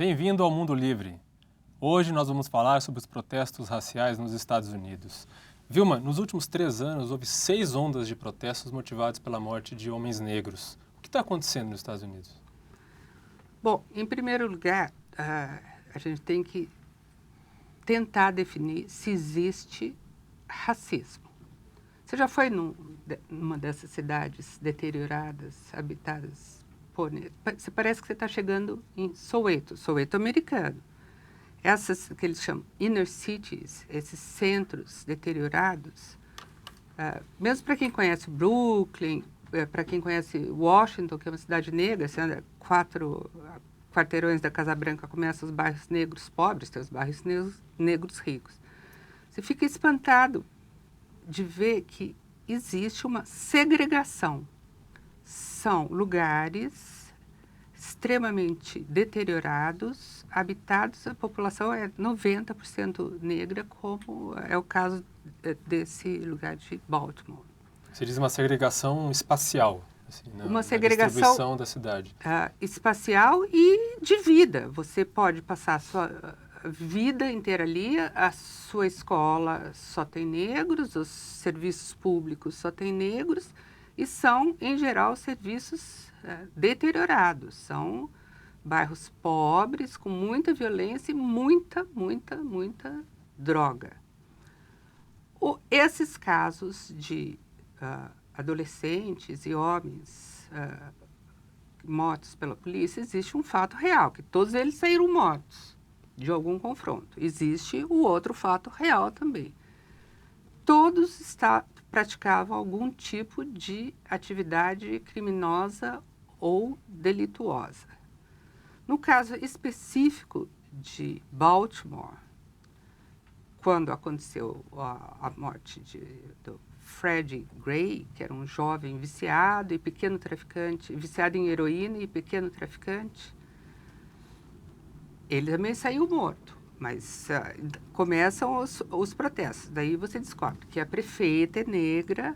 Bem-vindo ao Mundo Livre. Hoje nós vamos falar sobre os protestos raciais nos Estados Unidos. Vilma, nos últimos 3 anos houve 6 ondas de protestos motivados pela morte de homens negros. O que está acontecendo nos Estados Unidos? Bom, em primeiro lugar, a gente tem que tentar definir se existe racismo. Você já foi numa dessas cidades deterioradas, habitadas por negros? Parece que você está chegando em Soweto americano. Essas que eles chamam inner cities, esses centros deteriorados, mesmo para quem conhece Brooklyn, para quem conhece Washington, que é uma cidade negra, você anda 4 quarteirões da Casa Branca, começa os bairros negros pobres, tem os bairros negros ricos. Você fica espantado de ver que existe uma segregação. São lugares extremamente deteriorados, habitados, a população é 90% negra, como é o caso desse lugar de Baltimore. Você diz uma segregação espacial, assim, uma segregação distribuição da cidade. Espacial e de vida. Você pode passar a sua vida inteira ali, a sua escola só tem negros, os serviços públicos só tem negros, e são, em geral, serviços deteriorados. São bairros pobres, com muita violência e muita droga. Esses casos de adolescentes e homens mortos pela polícia, existe um fato real, que todos eles saíram mortos de algum confronto. Existe o outro fato real também. Todos praticavam algum tipo de atividade criminosa ou delituosa. No caso específico de Baltimore, quando aconteceu a morte do Freddie Gray, que era um jovem viciado e pequeno traficante, viciado em heroína e pequeno traficante, ele também saiu morto. Mas começam os protestos. Daí você descobre que a prefeita é negra,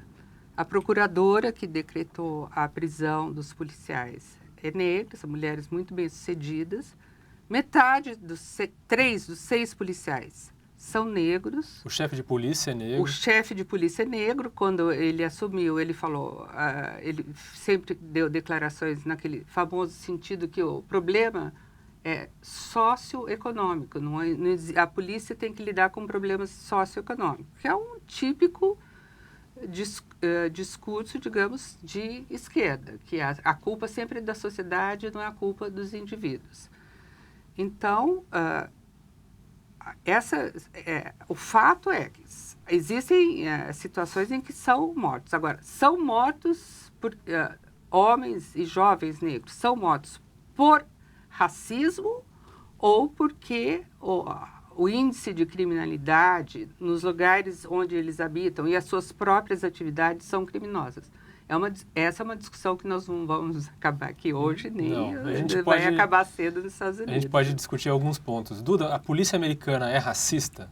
a procuradora que decretou a prisão dos policiais é negra, são mulheres muito bem-sucedidas. Metade 3 dos 6 policiais são negros. O chefe de polícia é negro. O chefe de polícia é negro. Quando ele assumiu, ele falou, ele sempre deu declarações naquele famoso sentido que o problema é socioeconômico. A polícia tem que lidar com problemas socioeconômicos, que é um típico discurso, digamos, de esquerda, que a culpa sempre é da sociedade, não é a culpa dos indivíduos. Então, o fato é que existem situações em que são mortos. Agora, são mortos por homens e jovens negros, são mortos por racismo ou porque o índice de criminalidade nos lugares onde eles habitam e as suas próprias atividades são criminosas. Essa é uma discussão que nós não vamos acabar aqui hoje, nem vai acabar cedo nos Estados Unidos. A gente pode discutir alguns pontos. Duda, a polícia americana é racista?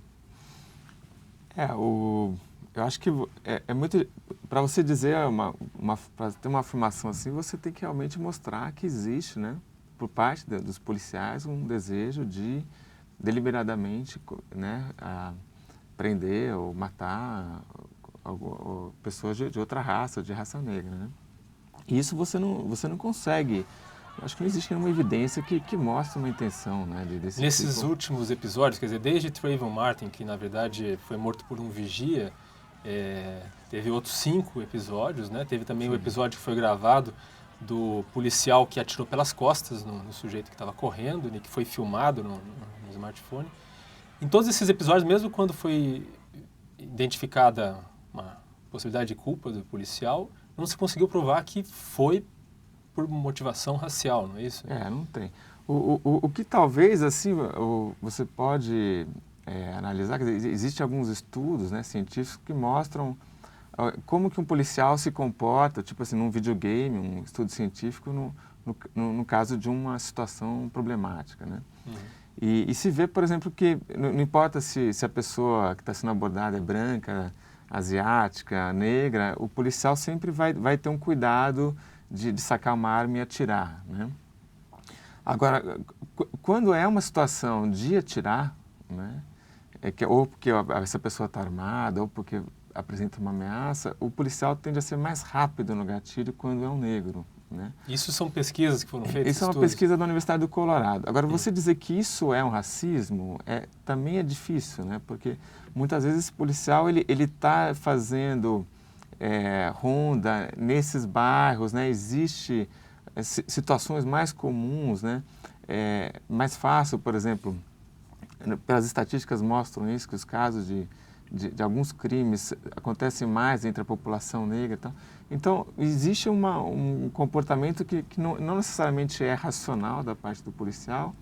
Eu acho que é muito... Para você dizer, para ter uma afirmação assim, você tem que realmente mostrar que existe, né, por parte dos policiais, um desejo de deliberadamente, né, prender ou matar pessoas de outra raça, de raça negra, né? E isso você não consegue. Acho que não existe nenhuma evidência que mostre uma intenção, né, Nesses últimos episódios, quer dizer, desde Trayvon Martin, que na verdade foi morto por um vigia, teve outros 5 episódios, né? Teve também o episódio que foi gravado do policial que atirou pelas costas no sujeito que estava correndo, né, que foi filmado no smartphone. Em todos esses episódios, mesmo quando foi identificada uma possibilidade de culpa do policial, não se conseguiu provar que foi por motivação racial, não é isso? Não tem. O que talvez, assim, você pode analisar, quer dizer, existem alguns estudos, né, científicos que mostram como que um policial se comporta, tipo assim, num videogame, um estudo científico, no caso de uma situação problemática, né? E se vê, por exemplo, que não importa se a pessoa que está sendo abordada é branca, asiática, negra, o policial sempre vai ter um cuidado de sacar uma arma e atirar, né? Agora, quando é uma situação de atirar, né, ou porque essa pessoa está armada, ou porque apresenta uma ameaça, o policial tende a ser mais rápido no gatilho quando é um negro. Né? Isso são pesquisas que foram feitas? Isso é uma pesquisa da Universidade do Colorado. Agora, você dizer que isso é um racismo também é difícil, né? Porque muitas vezes esse policial ele está fazendo ronda nesses bairros, né? Existe situações mais comuns, né? Mais fácil, por exemplo, pelas estatísticas mostram isso, que os casos de alguns crimes acontecem mais entre a população negra. Então existe um comportamento que não necessariamente é racional da parte do policial,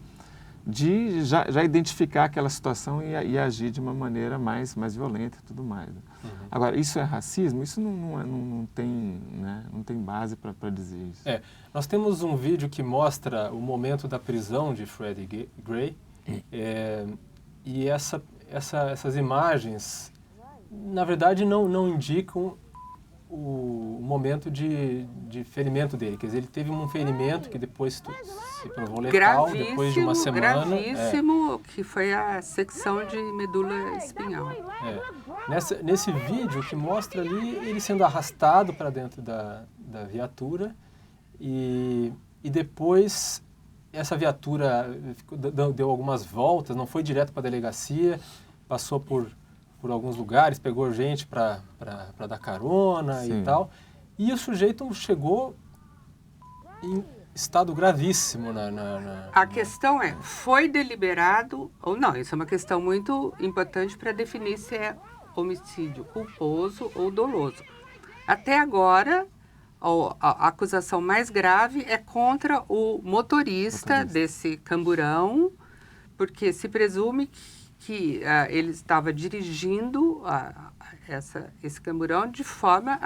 de já identificar aquela situação e agir de uma maneira mais violenta e tudo mais. Agora, isso é racismo? Isso não tem base para dizer isso. Nós temos um vídeo que mostra o momento da prisão de Freddie Gray, e essas imagens, na verdade, não indicam o momento de ferimento dele. Quer dizer, ele teve um ferimento que depois se provou letal, depois de uma semana. Gravíssimo, que foi a secção de medula espinhal. Nesse vídeo que mostra ali ele sendo arrastado para dentro da viatura e depois essa viatura deu algumas voltas, não foi direto para a delegacia, passou por alguns lugares, pegou gente para dar carona. Sim. E tal. E o sujeito chegou em estado gravíssimo. A questão foi deliberado ou não? Isso é uma questão muito importante para definir se é homicídio culposo ou doloso. Até agora, a acusação mais grave é contra o motorista desse camburão, porque se presume que ele estava dirigindo esse camburão de forma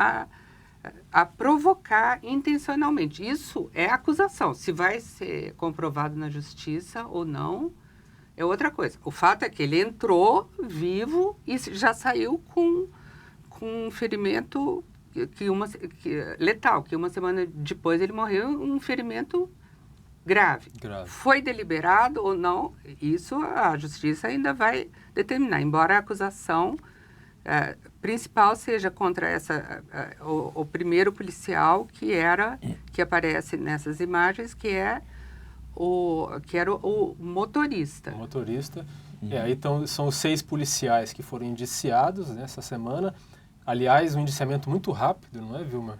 a provocar intencionalmente. Isso é acusação. Se vai ser comprovado na justiça ou não, é outra coisa. O fato é que ele entrou vivo e já saiu com um ferimento letal, que uma semana depois ele morreu, um ferimento grave. Foi deliberado ou não, isso a justiça ainda vai determinar, embora a acusação principal seja contra o primeiro policial que aparece nessas imagens, que era o motorista. O motorista. Aí são os 6 policiais que foram indiciados nessa semana. Aliás, um indiciamento muito rápido, não é, Vilma?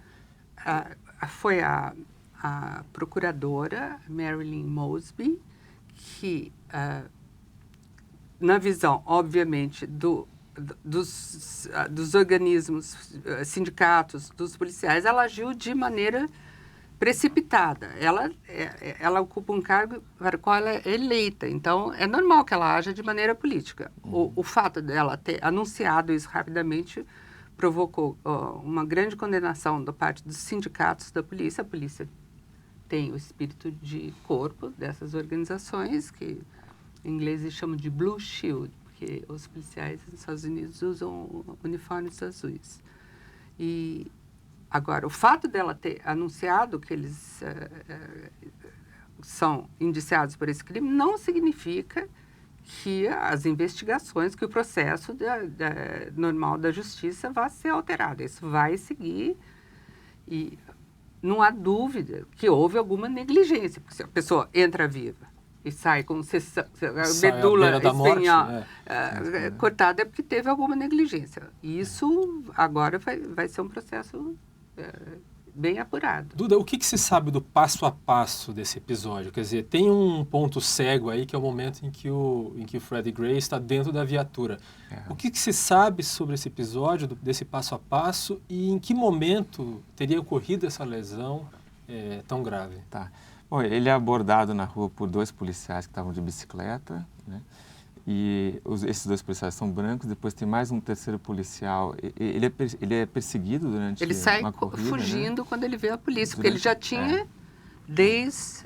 Foi a procuradora Marilyn Mosby, que, na visão, obviamente, dos organismos, sindicatos, dos policiais, ela agiu de maneira precipitada. Ela ocupa um cargo para o qual ela é eleita, então é normal que ela haja de maneira política. O fato dela ter anunciado isso rapidamente provocou uma grande condenação da parte dos sindicatos da polícia. A polícia tem o espírito de corpo dessas organizações, que em inglês eles chamam de Blue Shield, porque os policiais nos Estados Unidos usam uniformes azuis. E agora, o fato dela ter anunciado que eles são indiciados por esse crime não significa que as investigações, que o processo normal da justiça vai ser alterado. Isso vai seguir e não há dúvida que houve alguma negligência, porque se a pessoa entra viva e sai com medula espinhal cortada, é porque teve alguma negligência. Isso agora vai ser um processo bem apurado. Duda, o que se sabe do passo a passo desse episódio? Quer dizer, tem um ponto cego aí, que é o momento em que o Freddie Gray está dentro da viatura. O que se sabe sobre esse episódio, desse passo a passo, e em que momento teria ocorrido essa lesão tão grave? Tá. Bom, ele é abordado na rua por 2 policiais que estavam de bicicleta, né? E esses 2 policiais são brancos, depois tem mais um terceiro policial. Ele é perseguido durante ele sai uma corrida, fugindo, né? Quando ele vê a polícia, porque ele já tinha, desde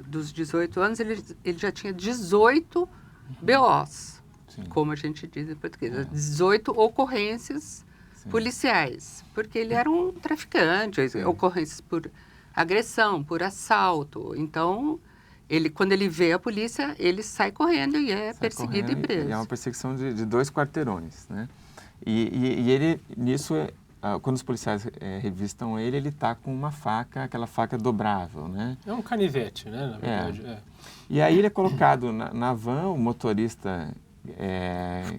dos 18 anos, ele já tinha 18 BOs, como a gente diz em português, 18 ocorrências policiais, porque ele era um traficante, ocorrências por agressão, por assalto. Então, quando ele vê a polícia, ele sai correndo e é perseguido e preso. E é uma perseguição de 2 quarteirões, né? E ele, nisso, quando os policiais revistam ele, ele está com uma faca, aquela faca dobrável, né? É um canivete, né, na verdade. E aí ele é colocado na van, o motorista...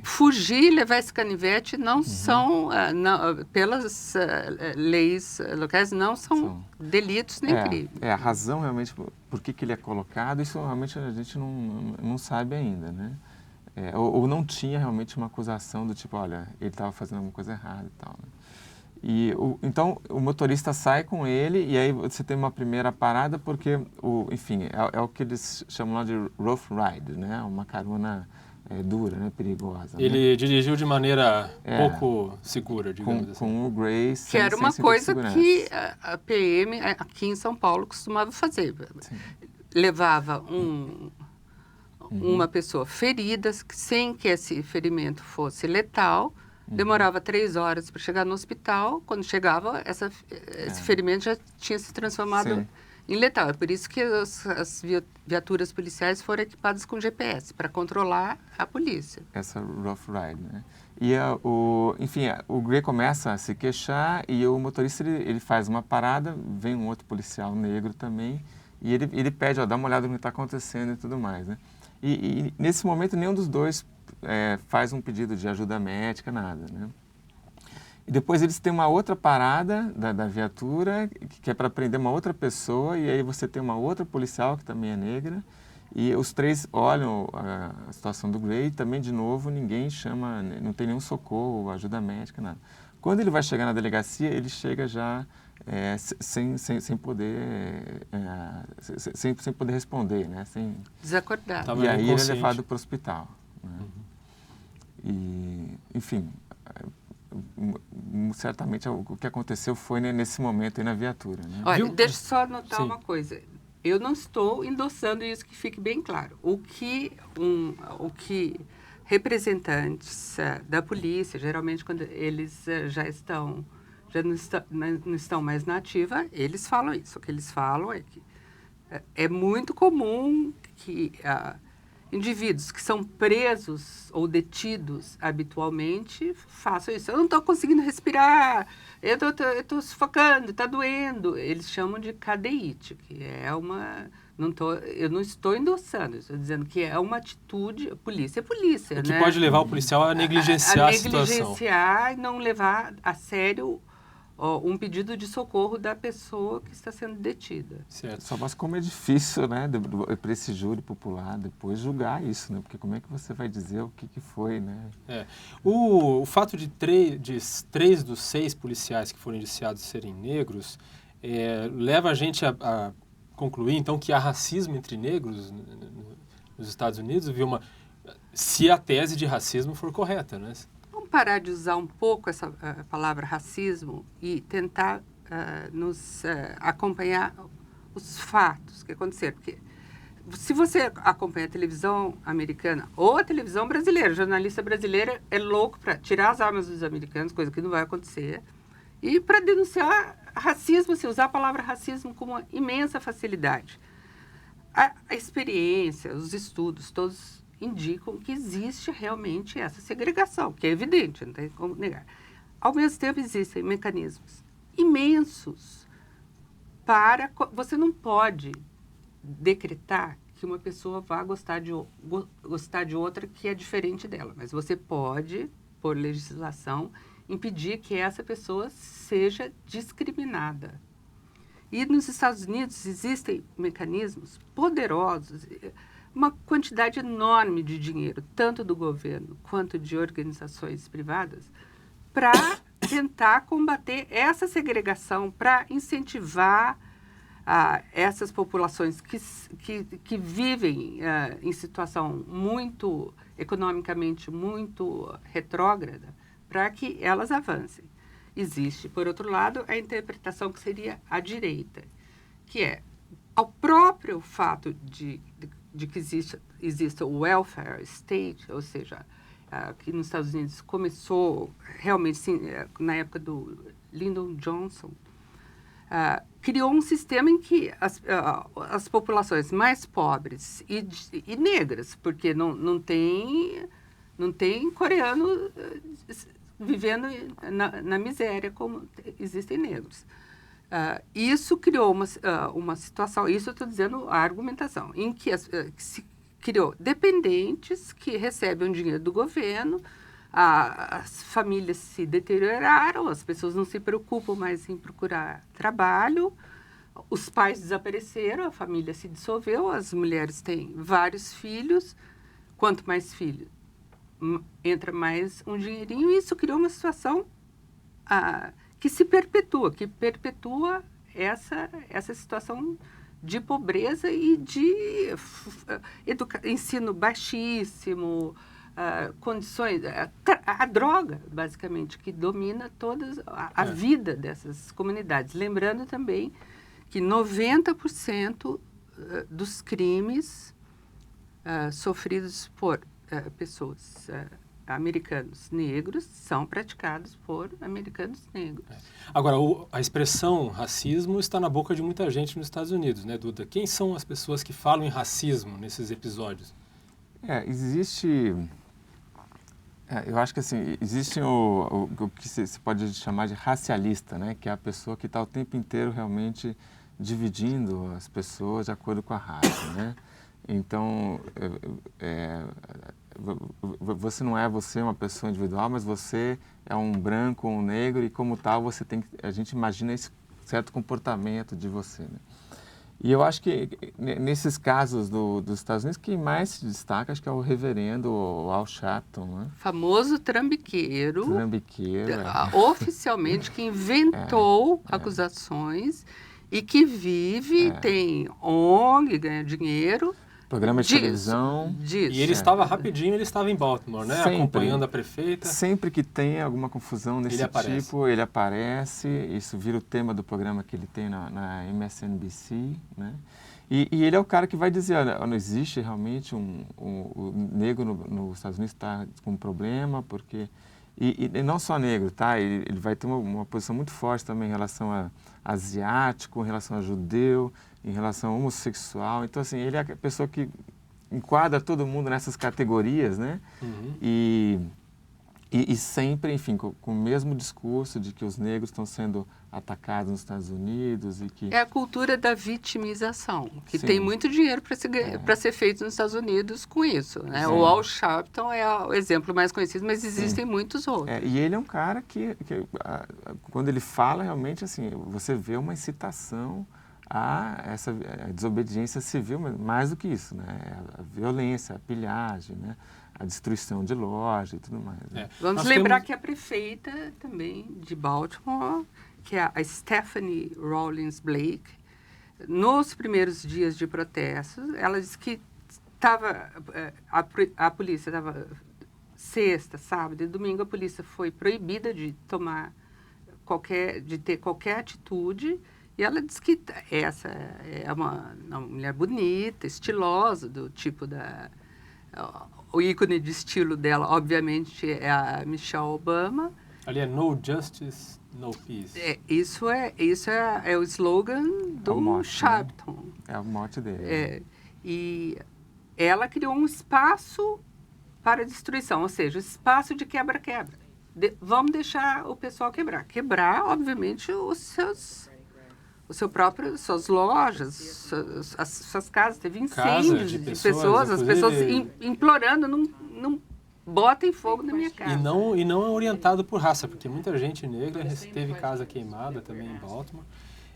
Fugir e levar esse canivete não são, pelas leis locais, não são delitos nem crimes. A razão realmente por que ele é colocado, isso realmente a gente não sabe ainda, né? Ou não tinha realmente uma acusação do tipo, olha, ele estava fazendo alguma coisa errada e tal, né? Então, o motorista sai com ele e aí você tem uma primeira parada porque, enfim, é o que eles chamam lá de rough ride, né? Uma carona dura, né? Perigosa. Ele dirigiu de maneira pouco segura, digamos assim. Com o Gray que era uma coisa que a PM aqui em São Paulo costumava fazer. Sim. Levava uma pessoa ferida, sem que esse ferimento fosse letal, demorava 3 horas para chegar no hospital. Quando chegava, esse ferimento já tinha se transformado em letal. É por isso que as viaturas policiais foram equipadas com GPS, para controlar a polícia. Essa rough ride, né? E, enfim, o Gray começa a se queixar e o motorista, ele faz uma parada, vem um outro policial negro também, e ele pede, dá uma olhada no que está acontecendo e tudo mais, né? E nesse momento, nenhum dos dois faz um pedido de ajuda médica, nada, né? E depois eles têm uma outra parada da viatura, que é para prender uma outra pessoa, e aí você tem uma outra policial, que também é negra, e os 3 olham a situação do Gray, e também, de novo, ninguém chama, não tem nenhum socorro, ajuda médica, nada. Quando ele vai chegar na delegacia, ele chega já sem poder responder, né? Desacordado. E aí ele é levado para o hospital, né? E, enfim... certamente o que aconteceu foi nesse momento aí na viatura, né? Olha, deixa eu só anotar uma coisa. Eu não estou endossando isso, que fique bem claro. O que representantes da polícia, geralmente quando eles já não estão mais na ativa, eles falam isso. O que eles falam é que é muito comum que indivíduos que são presos ou detidos habitualmente façam isso. Eu não estou conseguindo respirar, eu estou sufocando, está doendo. Eles chamam de cadeíte, que é uma... eu não estou endossando, estou dizendo que é uma atitude... Polícia é polícia, que né? pode levar o policial a negligenciar a situação. Negligenciar e não levar a sério um pedido de socorro da pessoa que está sendo detida. Certo. Só mas como é difícil, né, para esse júri popular depois julgar isso, né? Porque como é que você vai dizer o que foi, né? O fato de 3 dos 6 policiais que foram indiciados serem negros leva a gente a concluir, então, que há racismo entre negros nos Estados Unidos, se a tese de racismo for correta, né? Vamos parar de usar um pouco essa palavra racismo e tentar acompanhar os fatos que aconteceram. Porque se você acompanha a televisão americana ou a televisão brasileira, o jornalista brasileiro é louco para tirar as armas dos americanos, coisa que não vai acontecer, e para denunciar racismo, se usar a palavra racismo com uma imensa facilidade. A experiência, os estudos, todos indicam que existe realmente essa segregação, que é evidente, não tem como negar. Ao mesmo tempo, existem mecanismos imensos para... Você não pode decretar que uma pessoa vá gostar de outra que é diferente dela, mas você pode, por legislação, impedir que essa pessoa seja discriminada. E nos Estados Unidos existem mecanismos poderosos, uma quantidade enorme de dinheiro, tanto do governo quanto de organizações privadas, para tentar combater essa segregação, para incentivar essas populações que vivem em situação economicamente muito retrógrada, para que elas avancem. Existe, por outro lado, a interpretação que seria a direita, que é ao próprio fato de que exista o welfare state, ou seja, que nos Estados Unidos começou realmente sim, na época do Lyndon Johnson, criou um sistema em que as populações mais pobres e negras, porque não tem coreano vivendo na miséria como existem negros. Isso criou uma situação, isso eu estou dizendo a argumentação, em que se criou dependentes que recebem o dinheiro do governo, as famílias se deterioraram, as pessoas não se preocupam mais em procurar trabalho, os pais desapareceram, a família se dissolveu, as mulheres têm vários filhos, quanto mais filhos, entra mais um dinheirinho, e isso criou uma situação que perpetua essa situação de pobreza e de ensino baixíssimo, condições, a droga, basicamente, que domina toda a vida dessas comunidades. Lembrando também que 90% dos crimes sofridos por pessoas americanos negros são praticados por americanos negros. Agora, a expressão racismo está na boca de muita gente nos Estados Unidos, né, Duda? Quem são as pessoas que falam em racismo nesses episódios? Existe... eu acho que assim, existe o que se pode chamar de racialista, né? Que é a pessoa que está o tempo inteiro realmente dividindo as pessoas de acordo com a raça, né? Então, você não é uma pessoa individual, mas você é um branco ou um negro e como tal a gente imagina esse certo comportamento de você, né? E eu acho que nesses casos dos Estados Unidos, quem mais se destaca, acho que é o reverendo Al Sharpton, né? Famoso trambiqueiro. Trambiqueiro, oficialmente, que inventou acusações e que vive, tem ONG, ganha dinheiro. Programa de televisão. E ele estava rapidinho, ele estava em Baltimore, né? Sempre, acompanhando a prefeita. Sempre que tem alguma confusão desse tipo, ele aparece. Isso vira o tema do programa que ele tem na MSNBC, né? E ele é o cara que vai dizer, olha, não existe realmente o negro nos Estados Unidos está com um problema, porque... E não só negro, tá? Ele vai ter uma posição muito forte também em relação a asiático, em relação a judeu, em relação a homossexual. Então, assim, ele é a pessoa que enquadra todo mundo nessas categorias, né? Uhum. E sempre, enfim, com o mesmo discurso de que os negros estão sendo atacados nos Estados Unidos e que... É a cultura da vitimização, que tem muito dinheiro para ser feito nos Estados Unidos com isso, né? O Al Sharpton é o exemplo mais conhecido, mas existem muitos outros. E ele é um cara que quando ele fala, realmente, assim, você vê uma incitação a essa desobediência civil, mas mais do que isso, né? A violência, a pilhagem, né? A destruição de loja e tudo mais. Né? Vamos lembrar que a prefeita também de Baltimore, que é a Stephanie Rawlings Blake, nos primeiros dias de protestos, ela disse que a polícia estava sexta, sábado e domingo, a polícia foi proibida de ter qualquer atitude. E ela disse que essa é uma mulher bonita, estilosa, do tipo o ícone de estilo dela, obviamente, é a Michelle Obama. Ali é No Justice, No Peace. Isso é o slogan do Sharpton. Né? É o mote dele. E ela criou um espaço para destruição, ou seja, espaço de quebra-quebra. Vamos deixar o pessoal quebrar. Quebrar, obviamente, suas lojas, suas casas. Teve incêndios de pessoas, as pessoas implorando, não botem fogo na minha casa. E não é orientado por raça, porque muita gente negra teve casa queimada também em Baltimore.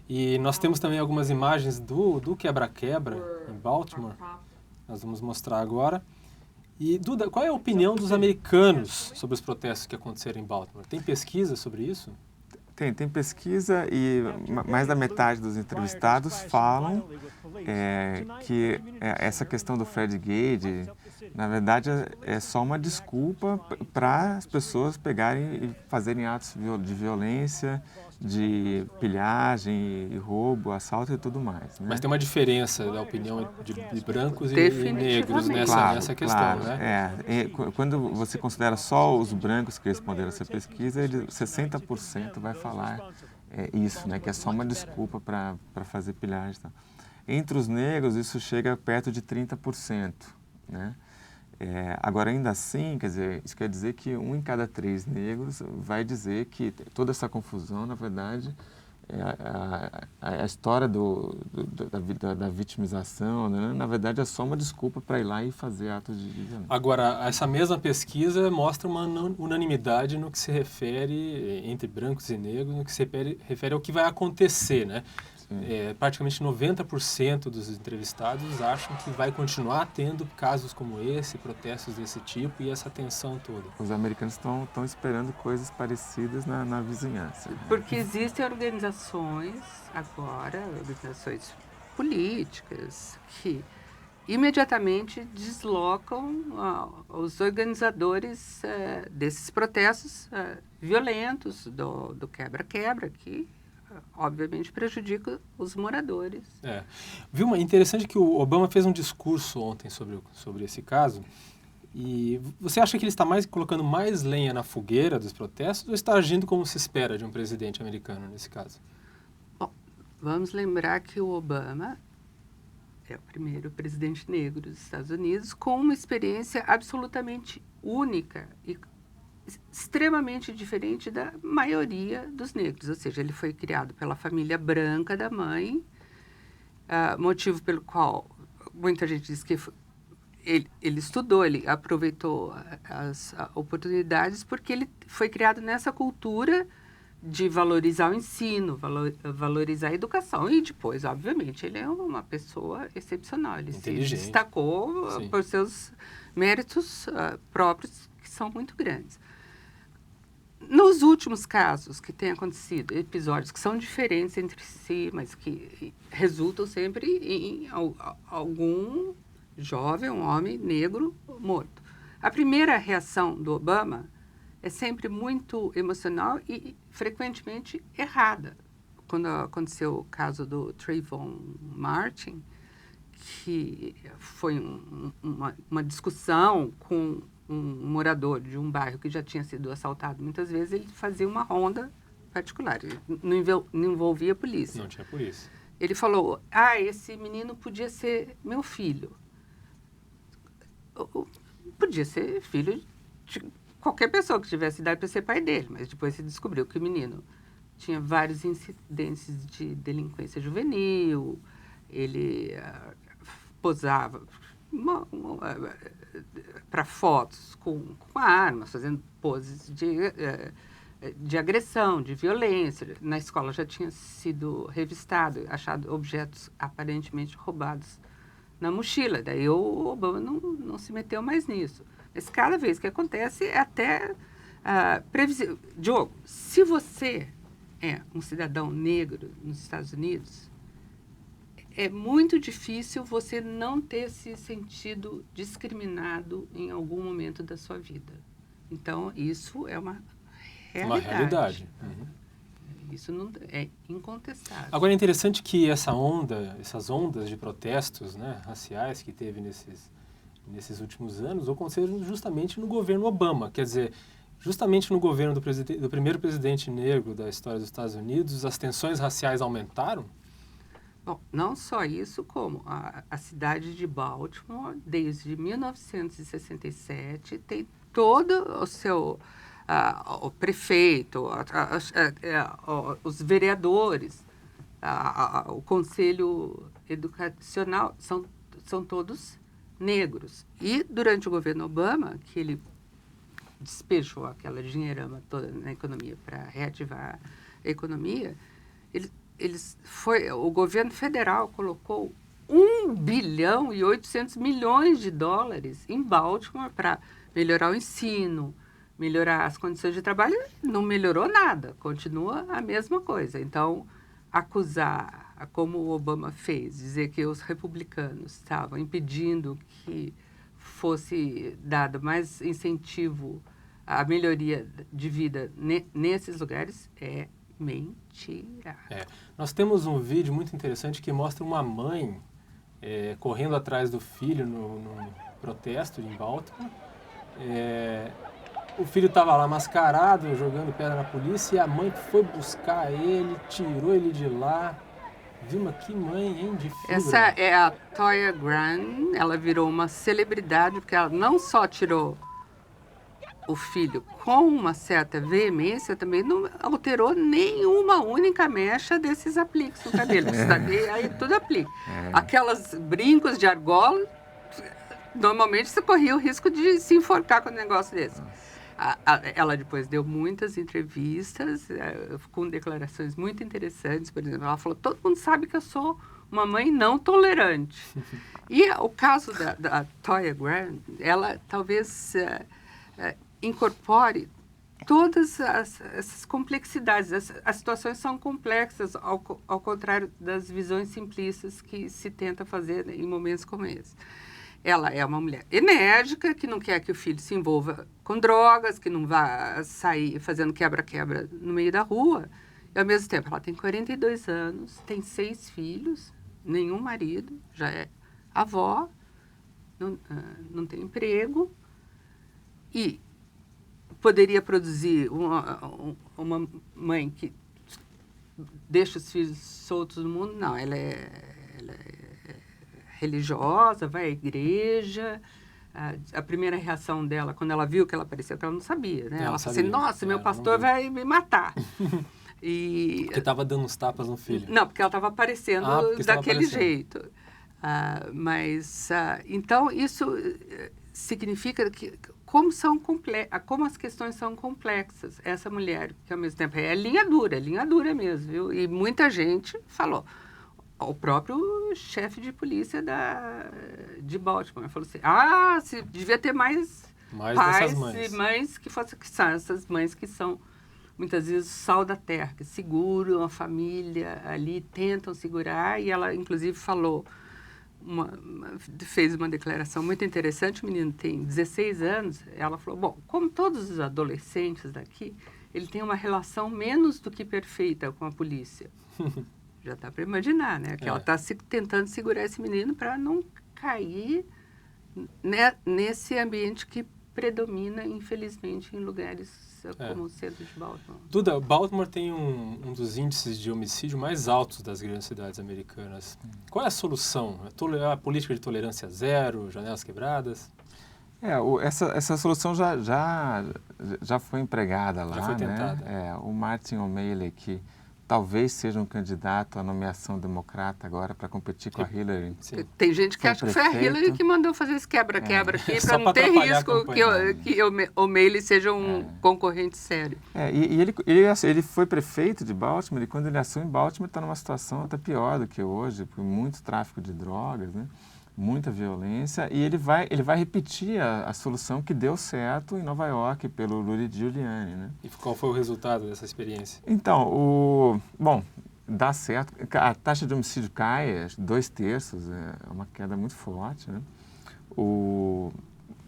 E nós temos também algumas imagens do quebra-quebra em Baltimore. Nós vamos mostrar agora. E, Duda, qual é a opinião dos americanos sobre os protestos que aconteceram em Baltimore? Tem pesquisa sobre isso? Tem pesquisa e mais da metade dos entrevistados falam que essa questão do Fred Gage, na verdade, é só uma desculpa para as pessoas pegarem e fazerem atos de violência, de pilhagem, e roubo, assalto e tudo mais. Né? Mas tem uma diferença da opinião de brancos e negros nessa questão, né? Quando você considera só os brancos que responderam essa pesquisa, 60% vai falar isso, né, que é só uma desculpa para fazer pilhagem. Tá? Entre os negros, isso chega perto de 30%. Né? Agora, ainda assim, quer dizer, isso quer dizer que 1 em cada 3 negros vai dizer que toda essa confusão, na verdade, a história da vitimização, né? Na verdade, é só uma desculpa para ir lá e fazer atos de violência. Agora, essa mesma pesquisa mostra uma unanimidade no que se refere, entre brancos e negros, no que se refere ao que vai acontecer, né? Praticamente 90% dos entrevistados acham que vai continuar tendo casos como esse, protestos desse tipo e essa tensão toda. Os americanos estão esperando coisas parecidas na vizinhança. Né? Porque existem organizações agora, organizações políticas, que imediatamente deslocam os organizadores desses protestos violentos, do quebra-quebra, que obviamente prejudica os moradores. Vilma, interessante que o Obama fez um discurso ontem sobre esse caso. E você acha que ele está colocando mais lenha na fogueira dos protestos ou está agindo como se espera de um presidente americano nesse caso? Bom, vamos lembrar que o Obama é o primeiro presidente negro dos Estados Unidos com uma experiência absolutamente única e extremamente diferente da maioria dos negros. Ou seja, ele foi criado pela família branca da mãe, motivo pelo qual muita gente diz que ele estudou, ele aproveitou as oportunidades porque ele foi criado nessa cultura de valorizar o ensino, valorizar a educação. E depois, obviamente, ele é uma pessoa excepcional. Ele se destacou por seus méritos próprios, que são muito grandes. Nos últimos casos que têm acontecido, episódios que são diferentes entre si, mas que resultam sempre em algum jovem, um homem negro morto. A primeira reação do Obama é sempre muito emocional e frequentemente errada. Quando aconteceu o caso do Trayvon Martin, que foi uma discussão com um morador de um bairro que já tinha sido assaltado muitas vezes, ele fazia uma ronda particular, ele não envolvia a polícia. Não tinha polícia. Ele falou, esse menino podia ser meu filho. Podia ser filho de qualquer pessoa que tivesse idade para ser pai dele, mas depois se descobriu que o menino tinha vários incidentes de delinquência juvenil, ele posava para fotos com armas, fazendo poses de agressão, de violência. Na escola já tinha sido revistado, achado objetos aparentemente roubados na mochila. Daí o Obama não se meteu mais nisso. Mas cada vez que acontece é até previsível. Diogo, se você é um cidadão negro nos Estados Unidos, é muito difícil você não ter se sentido discriminado em algum momento da sua vida. Então, isso é uma realidade. Uma realidade. Uhum. Isso não é incontestável. Agora, é interessante que essas ondas de protestos, né, raciais que teve nesses últimos anos aconteceram justamente no governo Obama. Quer dizer, justamente no governo do primeiro presidente negro da história dos Estados Unidos, as tensões raciais aumentaram? Bom, não só isso, como a cidade de Baltimore, desde 1967, tem todo o seu o prefeito, os vereadores, o conselho educacional, são todos negros. E durante o governo Obama, que ele despejou aquela dinheirama toda na economia para reativar a economia, o governo federal colocou 1 bilhão e 800 milhões de dólares em Baltimore para melhorar o ensino, melhorar as condições de trabalho. Não melhorou nada, continua a mesma coisa. Então, acusar, como o Obama fez, dizer que os republicanos estavam impedindo que fosse dado mais incentivo à melhoria de vida nesses lugares é mentira. Nós temos um vídeo muito interessante que mostra uma mãe correndo atrás do filho no protesto em Baltimore. o filho estava lá mascarado, jogando pedra na polícia, e a mãe foi buscar ele, tirou ele de lá. Vilma, que mãe, hein, de fibra. Essa é a Toya Graham. Ela virou uma celebridade porque ela não só tirou o filho com uma certa veemência, também não alterou nenhuma única mecha desses apliques no cabelo. Aí tudo aplica. Aquelas brincos de argola, normalmente você corria o risco de se enforcar com um negócio desse. Ela depois deu muitas entrevistas com declarações muito interessantes. Por exemplo, ela falou, todo mundo sabe que eu sou uma mãe não tolerante. E o caso da Toya Graham, ela talvez incorpore todas essas complexidades. As situações são complexas, ao contrário das visões simplistas que se tenta fazer em momentos como esse. Ela é uma mulher enérgica, que não quer que o filho se envolva com drogas, que não vá sair fazendo quebra-quebra no meio da rua. E, ao mesmo tempo, ela tem 42 anos, tem 6 filhos, nenhum marido, já é avó, não tem emprego e poderia produzir uma mãe que deixa os filhos soltos no mundo. Não, ela é religiosa, vai à igreja. A primeira reação dela, quando ela viu que ela apareceu, que ela não sabia, né? Ela falou assim, nossa, meu pastor vai me matar. Porque estava dando uns tapas no filho. Não, porque ela estava aparecendo daquele jeito. Então, isso significa que como as questões são complexas. Essa mulher, que ao mesmo tempo é linha dura mesmo, viu? E muita gente falou. O próprio chefe de polícia de Baltimore falou assim, se devia ter mais pais e mães que são essas mães que são muitas vezes sal da terra, que seguram a família ali, tentam segurar. E ela inclusive fez uma declaração muito interessante. O menino tem 16 anos. Ela falou, bom, como todos os adolescentes daqui, ele tem uma relação menos do que perfeita com a polícia. Já dá para imaginar, né? Que ela está tentando segurar esse menino para não cair nesse ambiente que predomina, infelizmente, em lugares como o centro de Baltimore. Duda, Baltimore tem um dos índices de homicídio mais altos das grandes cidades americanas. Qual é a solução? A política de tolerância zero, janelas quebradas? Essa solução já foi empregada lá. Já foi tentada. Né? O Martin O'Malley, que talvez seja um candidato à nomeação democrata agora para competir com a Hillary. Sim. Tem gente que acha que foi a Hillary que mandou fazer esse quebra-quebra aqui para não ter risco que o O'Malley seja um concorrente sério. Ele foi prefeito de Baltimore e quando ele assume, Baltimore está numa situação até pior do que hoje, por muito tráfico de drogas, né? Muita violência, e ele vai repetir a solução que deu certo em Nova York pelo Rudy Giuliani, né? E qual foi o resultado dessa experiência? Então, dá certo. A taxa de homicídio cai 2/3, é uma queda muito forte, né?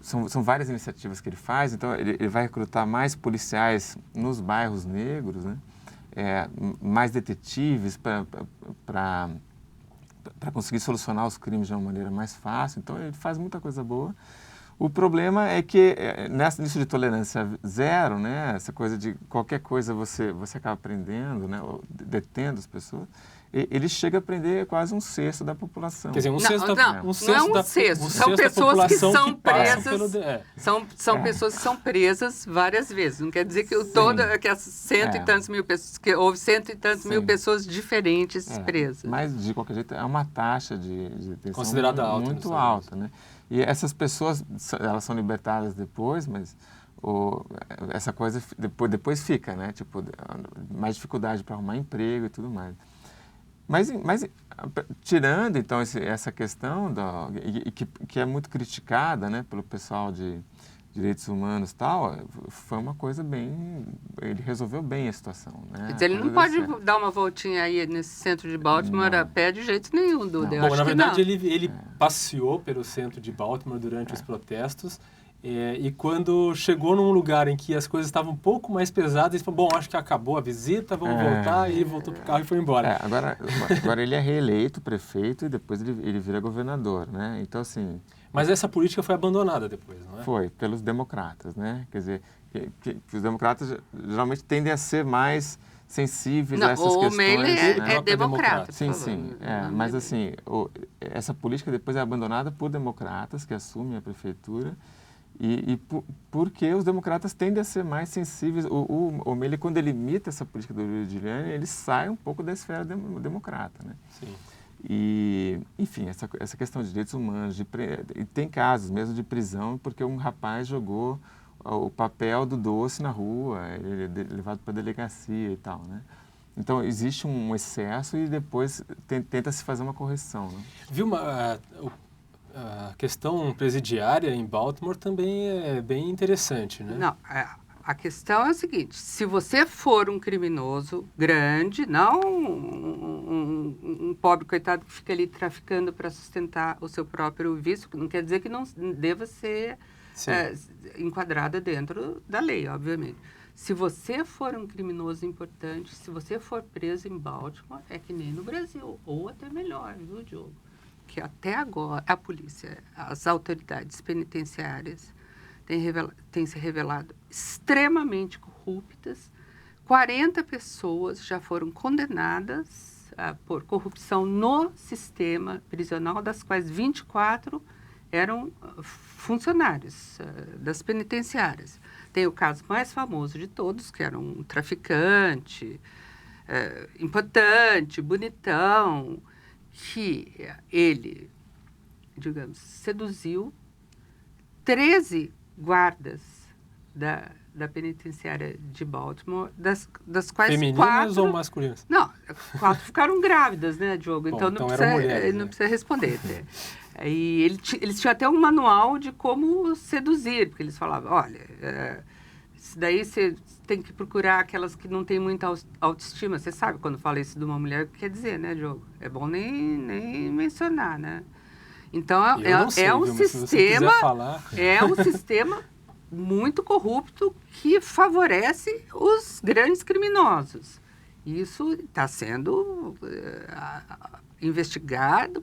São várias iniciativas que ele faz, então ele vai recrutar mais policiais nos bairros negros, né? Mais detetives para conseguir solucionar os crimes de uma maneira mais fácil. Então, ele faz muita coisa boa. O problema é que, nisso de tolerância zero, né, essa coisa de qualquer coisa você acaba prendendo, né, ou detendo as pessoas, ele chega a prender quase 1/6 da população. Quer dizer, não é 1/6. São pessoas que são presas. São pessoas que são presas várias vezes. Não quer dizer que que as cento e tantas mil pessoas, que houve 100 e tantas mil pessoas diferentes presas. Mas, de qualquer jeito, é uma taxa de detenção considerada alta, muito alta, né? E essas pessoas, elas são libertadas depois, mas essa coisa depois fica, né? Tipo, mais dificuldade para arrumar emprego e tudo mais. Mas tirando, então, essa questão que é muito criticada, né, pelo pessoal de direitos humanos e tal, foi uma coisa ele resolveu bem a situação, né? Quer dizer, ele não pode dar uma voltinha aí nesse centro de Baltimore a pé de jeito nenhum, Duda. Bom, na verdade, ele passeou pelo centro de Baltimore durante os protestos. E quando chegou num lugar em que as coisas estavam um pouco mais pesadas, ele falou, bom, acho que acabou a visita, vamos voltar, e ele voltou pro carro e foi embora. Agora ele é reeleito prefeito e depois ele vira governador, né? Então, assim... Mas essa política foi abandonada depois, não é? Foi, pelos democratas, né? Quer dizer, que os democratas geralmente tendem a ser mais sensíveis a essas o questões. O'Malley né? é democrata. Sim, sim. Mas assim, essa política depois é abandonada por democratas que assumem a prefeitura porque os democratas tendem a ser mais sensíveis. O O'Malley, quando ele imita essa política do Rudy Giuliani, ele sai um pouco da esfera democrata, né? Sim. E, enfim, essa questão de direitos humanos, e tem casos mesmo de prisão porque um rapaz jogou o papel do doce na rua, ele é levado para a delegacia e tal, né? Então, existe um excesso e depois tenta-se fazer uma correção, né? Viu, a questão presidiária em Baltimore também é bem interessante, né? Não, a questão é a seguinte, se você for um criminoso grande, não um pobre coitado que fica ali traficando para sustentar o seu próprio vício, não quer dizer que não deva ser enquadrada dentro da lei, obviamente. Se você for um criminoso importante, se você for preso em Baltimore, é que nem no Brasil, ou até melhor, viu, Diogo? Que até agora a polícia, as autoridades penitenciárias têm se revelado extremamente corruptas. 40 pessoas já foram condenadas por corrupção no sistema prisional, das quais 24 eram funcionários das penitenciárias. Tem o caso mais famoso de todos, que era um traficante, importante, bonitão, que ele, digamos, seduziu 13 guardas da penitenciária de Baltimore, das quais femininas 4... ou masculinas? Não, 4 ficaram grávidas, né, Diogo? Bom, então então eram mulheres, não né? precisa responder. E eles tinham até um manual de como seduzir, porque eles falavam, olha, isso daí você tem que procurar aquelas que não têm muita autoestima. Você sabe quando fala isso de uma mulher, o que quer dizer, né, Diogo? É bom nem mencionar, né? Então, é um sistema muito corrupto que favorece os grandes criminosos. Isso está sendo investigado,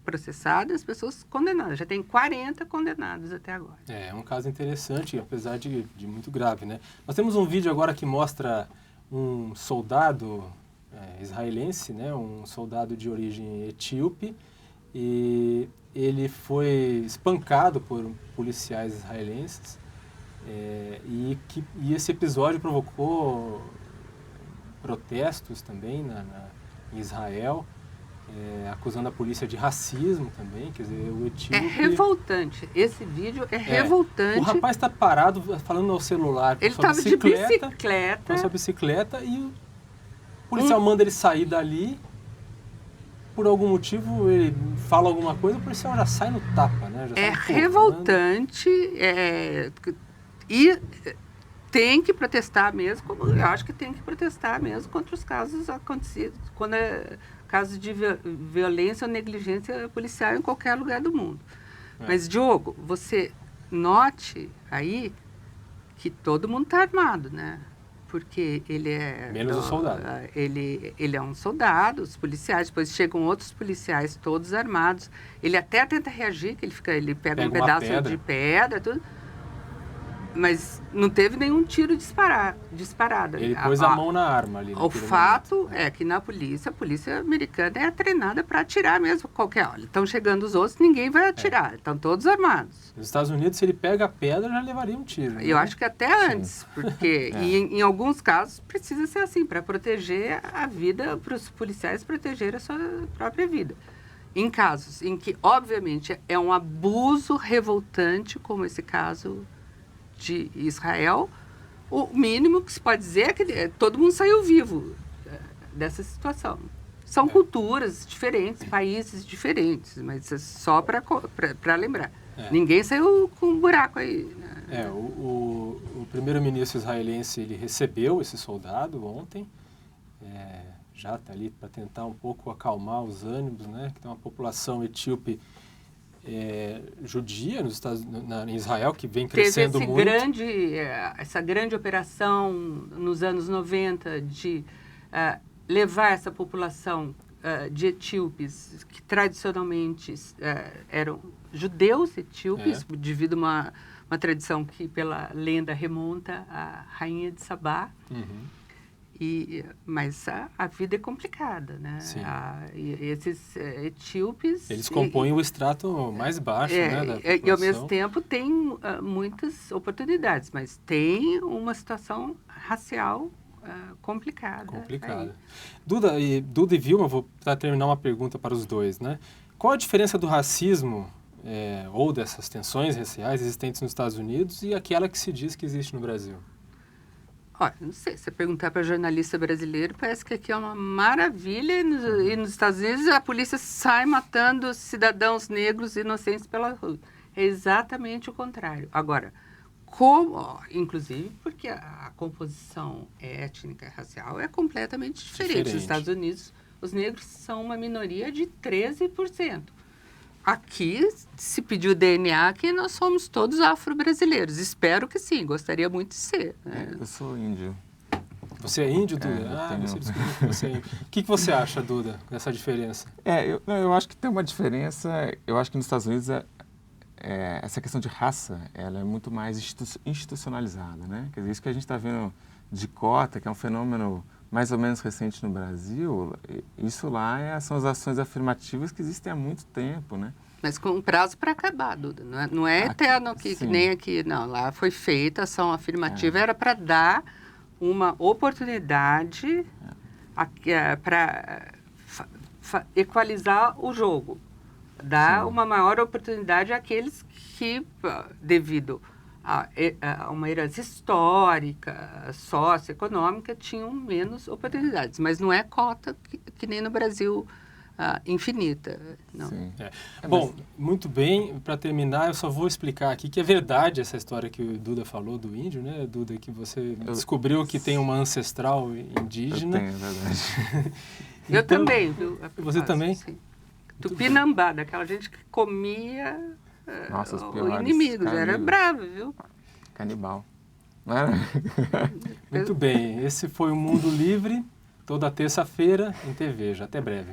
processado e as pessoas condenadas. Já tem 40 condenados até agora. É um caso interessante, apesar de muito grave, né? Nós temos um vídeo agora que mostra um soldado israelense, né? Um soldado de origem etíope, e ele foi espancado por policiais israelenses, e esse episódio provocou protestos também em Israel, acusando a polícia de racismo também, quer dizer, o etíope... É revoltante, esse vídeo é revoltante. O rapaz está parado falando ao celular, ele estava de bicicleta. Com a sua bicicleta, e o policial manda ele sair dali. Por algum motivo, ele fala alguma coisa, o policial já sai no tapa, né? Já sai revoltante, e tem que protestar mesmo, como eu acho que tem que protestar mesmo contra os casos acontecidos, quando casos de violência ou negligência policial em qualquer lugar do mundo. Mas, Diogo, você note aí que todo mundo está armado, né? Porque ele é... Menos o soldado. Ele é um soldado, os policiais, depois chegam outros policiais todos armados. Ele até tenta reagir, que ele pega um pedaço de pedra, tudo. Mas não teve nenhum tiro disparado. Ele pôs a mão na arma ali. O fato é que na polícia, a polícia americana é treinada para atirar mesmo qualquer hora. Estão chegando os outros, ninguém vai atirar. Estão todos armados. Nos Estados Unidos, se ele pega a pedra, já levaria um tiro. Né? Eu acho que até antes, porque em alguns casos precisa ser assim, para proteger a vida, para os policiais protegerem a sua própria vida. Em casos em que, obviamente, é um abuso revoltante, como esse caso de Israel, o mínimo que se pode dizer é que todo mundo saiu vivo dessa situação. São culturas diferentes, países diferentes, mas é só para lembrar. Ninguém saiu com um buraco aí. Né? O primeiro-ministro israelense, ele recebeu esse soldado ontem, já está ali para tentar um pouco acalmar os ânimos, né? Que tem uma população etíope judia em Israel, que vem crescendo muito. Essa grande operação nos anos 90 de levar essa população de etíopes, que tradicionalmente eram judeus etíopes, devido a uma tradição que, pela lenda, remonta à rainha de Sabá. Mas a vida é complicada, né? E esses etíopes... Eles compõem o extrato mais baixo, né, da população. E, ao mesmo tempo, tem muitas oportunidades, mas tem uma situação racial complicada. Duda e Vilma, vou terminar uma pergunta para os dois, né? Qual a diferença do racismo ou dessas tensões raciais existentes nos Estados Unidos e aquela que se diz que existe no Brasil? Olha, não sei, se você perguntar para jornalista brasileiro, parece que aqui é uma maravilha e nos Estados Unidos a polícia sai matando cidadãos negros inocentes pela rua. É exatamente o contrário. Agora, inclusive porque a composição étnica e racial é completamente diferente. Nos Estados Unidos, os negros são uma minoria de 13%. Aqui se pediu DNA que nós somos todos afro-brasileiros. Espero que sim, gostaria muito de ser. Né? Eu sou índio. Você é índio, Duda? Você descobriu que você é índio. O que você acha, Duda, dessa diferença? Eu acho que tem uma diferença. Eu acho que nos Estados Unidos essa questão de raça ela é muito mais institucionalizada, né? Quer dizer, isso que a gente está vendo de cota, que é um fenômeno mais ou menos recente no Brasil, isso lá são as ações afirmativas que existem há muito tempo, né? Mas com um prazo para acabar, Duda. Não é eterno que nem aqui, não. Lá foi feita a ação afirmativa, era para dar uma oportunidade para equalizar o jogo. Dar uma maior oportunidade àqueles que, devido a uma herança histórica, socioeconômica, tinham menos oportunidades. Mas não é cota que nem no Brasil infinita. Não. Bom, muito bem. Para terminar, eu só vou explicar aqui que é verdade essa história que o Duda falou do índio, né, Duda? Que você descobriu que tem uma ancestral indígena. Eu tenho, é verdade. Eu também, viu? Você também? Sim. Tupinambá, daquela gente que comia o inimigo, era bravo, viu? Canibal. Muito bem, esse foi o Mundo Livre, toda terça-feira em TV. Até breve.